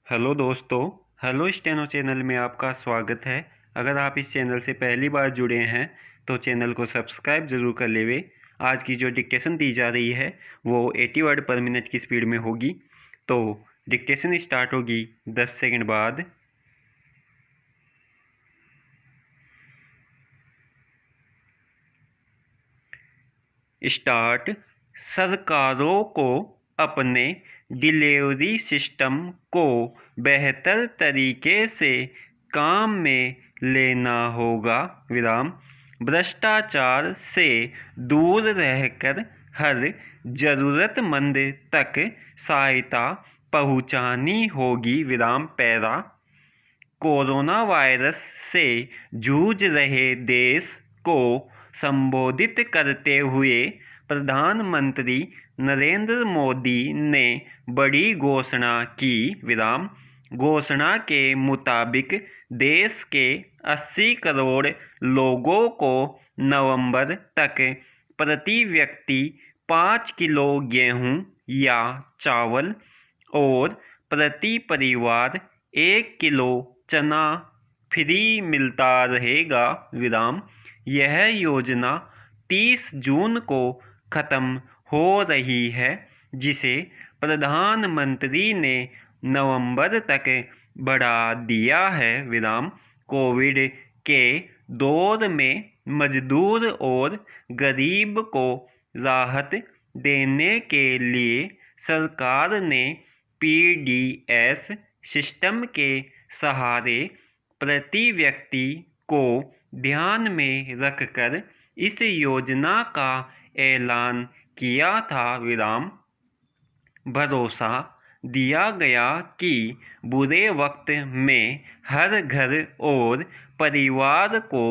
Hello दोस्तों। Hello steno channel में आपका स्वागत है। अगर आप इस चैनल से पहली बार जुड़े हैं तो चैनल को सब्सक्राइब ज़रूर कर लेवे। आज की जो डिक्टेशन दी जा रही है वो 80 वर्ड पर मिनट की स्पीड में होगी। तो डिक्टेशन स्टार्ट होगी 10 सेकंड बाद। स्टार्ट। सरकारों को अपने डिलीवरी सिस्टम को बेहतर तरीके से काम में लेना होगा। विराम। भ्रष्टाचार से दूर रहकर हर ज़रूरतमंद तक सहायता पहुंचानी होगी। विराम पैरा। कोरोना वायरस से जूझ रहे देश को संबोधित करते हुए प्रधानमंत्री नरेंद्र मोदी ने बड़ी घोषणा की। विराम। घोषणा के मुताबिक देश के 80 करोड़ लोगों को नवंबर तक प्रति व्यक्ति 5 किलो गेहूं या चावल और प्रति परिवार 1 किलो चना फ्री मिलता रहेगा। विराम। यह योजना 30 जून को ख़त्म हो रही है, जिसे प्रधानमंत्री ने नवंबर तक बढ़ा दिया है। विराम। कोविड के दौर में मजदूर और गरीब को राहत देने के लिए सरकार ने पीडीएस सिस्टम के सहारे प्रति व्यक्ति को ध्यान में रखकर इस योजना का ऐलान किया था। विराम। भरोसा दिया गया कि बुरे वक्त में हर घर और परिवार को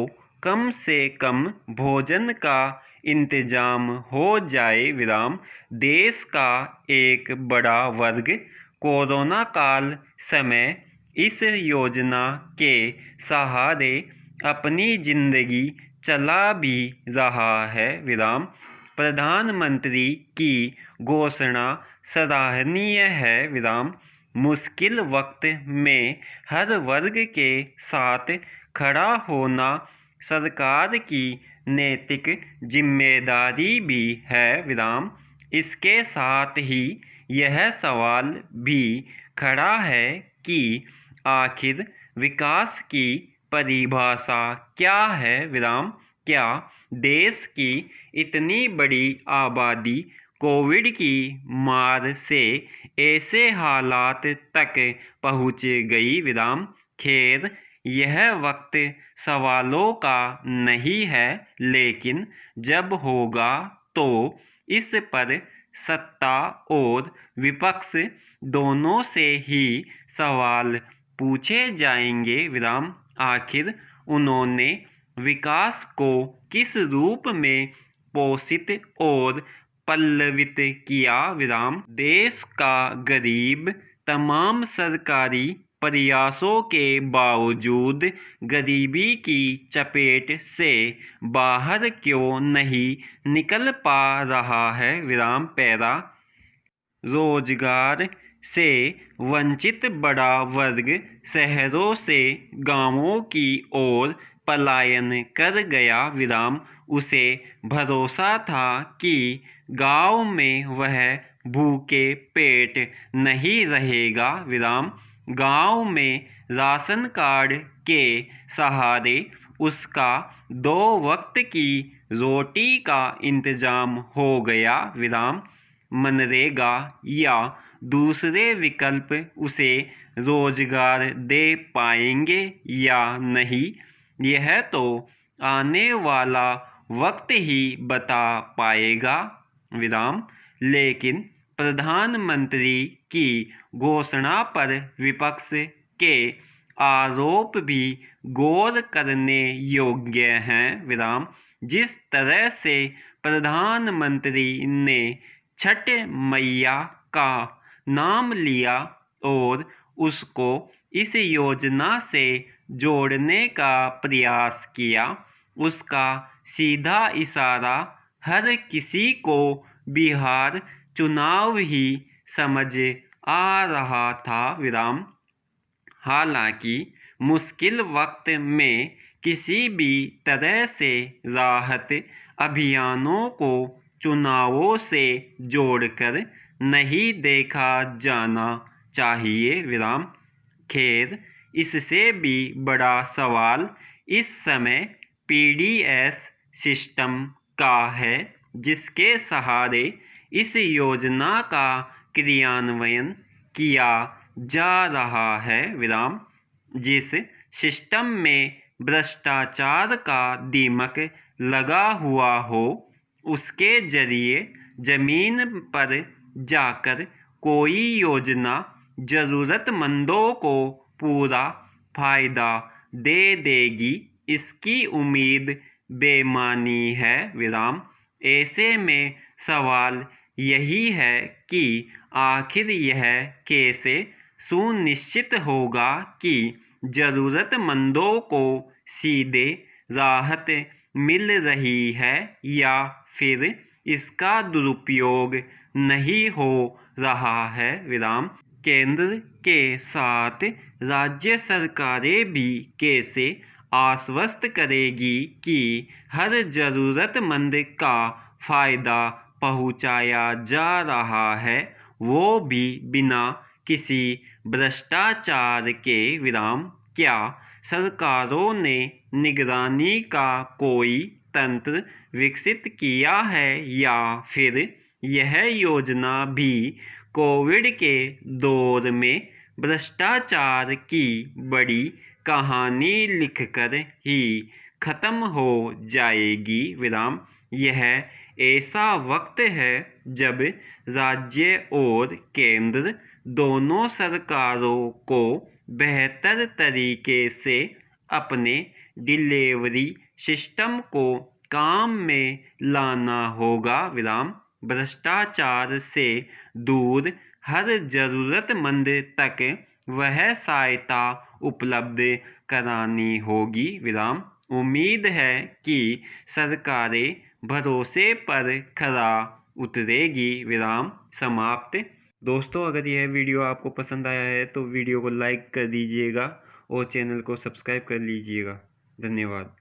कम से कम भोजन का इंतजाम हो जाए। विराम। देश का एक बड़ा वर्ग कोरोना काल समय इस योजना के सहारे अपनी जिंदगी चला भी रहा है। विराम। प्रधानमंत्री की घोषणा सराहनीय है। विराम। मुश्किल वक्त में हर वर्ग के साथ खड़ा होना सरकार की नैतिक जिम्मेदारी भी है। विराम। इसके साथ ही यह सवाल भी खड़ा है कि आखिर विकास की परिभाषा क्या है। विराम। क्या देश की इतनी बड़ी आबादी कोविड की मार से ऐसे हालात तक पहुँच गई। विराम। खैर, यह वक्त सवालों का नहीं है, लेकिन जब होगा तो इस पर सत्ता और विपक्ष दोनों से ही सवाल पूछे जाएंगे। विराम। आखिर उन्होंने विकास को किस रूप में पोषित और पल्लवित किया। विराम। देश का गरीब तमाम सरकारी प्रयासों के बावजूद गरीबी की चपेट से बाहर क्यों नहीं निकल पा रहा है। विराम पैरा। रोजगार से वंचित बड़ा वर्ग शहरों से गांवों की ओर पलायन कर गया। विराम। उसे भरोसा था कि गांव में वह भूखे पेट नहीं रहेगा। विराम। गांव में राशन कार्ड के सहारे उसका 2 वक्त की रोटी का इंतजाम हो गया। विराम। मनरेगा या दूसरे विकल्प उसे रोजगार दे पाएंगे या नहीं, यह तो आने वाला वक्त ही बता पाएगा। विराम। लेकिन प्रधानमंत्री की घोषणा पर विपक्ष के आरोप भी गौर करने योग्य हैं। विराम। जिस तरह से प्रधानमंत्री ने छठ मैया का नाम लिया और उसको इस योजना से जोड़ने का प्रयास किया, उसका सीधा इशारा हर किसी को बिहार चुनाव ही समझ आ रहा था। विराम। हालांकि मुश्किल वक्त में किसी भी तरह से राहत अभियानों को चुनावों से जोड़कर नहीं देखा जाना चाहिए विराम। खैर, इससे भी बड़ा सवाल इस समय पीडीएस सिस्टम का है, जिसके सहारे इस योजना का क्रियान्वयन किया जा रहा है विराम। जिस सिस्टम में भ्रष्टाचार का दीमक लगा हुआ हो, उसके जरिए जमीन पर जाकर कोई योजना जरूरतमंदों को पूरा फायदा दे देगी, इसकी उम्मीद बेमानी है विराम। ऐसे में सवाल यही है कि आखिर यह कैसे सुनिश्चित होगा कि जरूरतमंदों को सीधे राहत मिल रही है या फिर इसका दुरुपयोग नहीं हो रहा है विराम। केंद्र के साथ राज्य सरकारें भी कैसे आश्वस्त करेगी कि हर जरूरतमंद का फायदा पहुंचाया जा रहा है, वो भी बिना किसी भ्रष्टाचार के विराम। क्या सरकारों ने निगरानी का कोई तंत्र विकसित किया है या फिर यह योजना भी कोविड के दौर में भ्रष्टाचार की बड़ी कहानी लिखकर ही खत्म हो जाएगी विराम। यह ऐसा वक्त है जब राज्य और केंद्र दोनों सरकारों को बेहतर तरीके से अपने डिलीवरी सिस्टम को काम में लाना होगा विराम। भ्रष्टाचार से दूर हर जरूरतमंद तक वह सहायता उपलब्ध करानी होगी विराम। उम्मीद है कि सरकारें भरोसे पर खरा उतरेगी विराम। समाप्त। दोस्तों, अगर यह वीडियो आपको पसंद आया है तो वीडियो को लाइक कर दीजिएगा और चैनल को सब्सक्राइब कर लीजिएगा। धन्यवाद।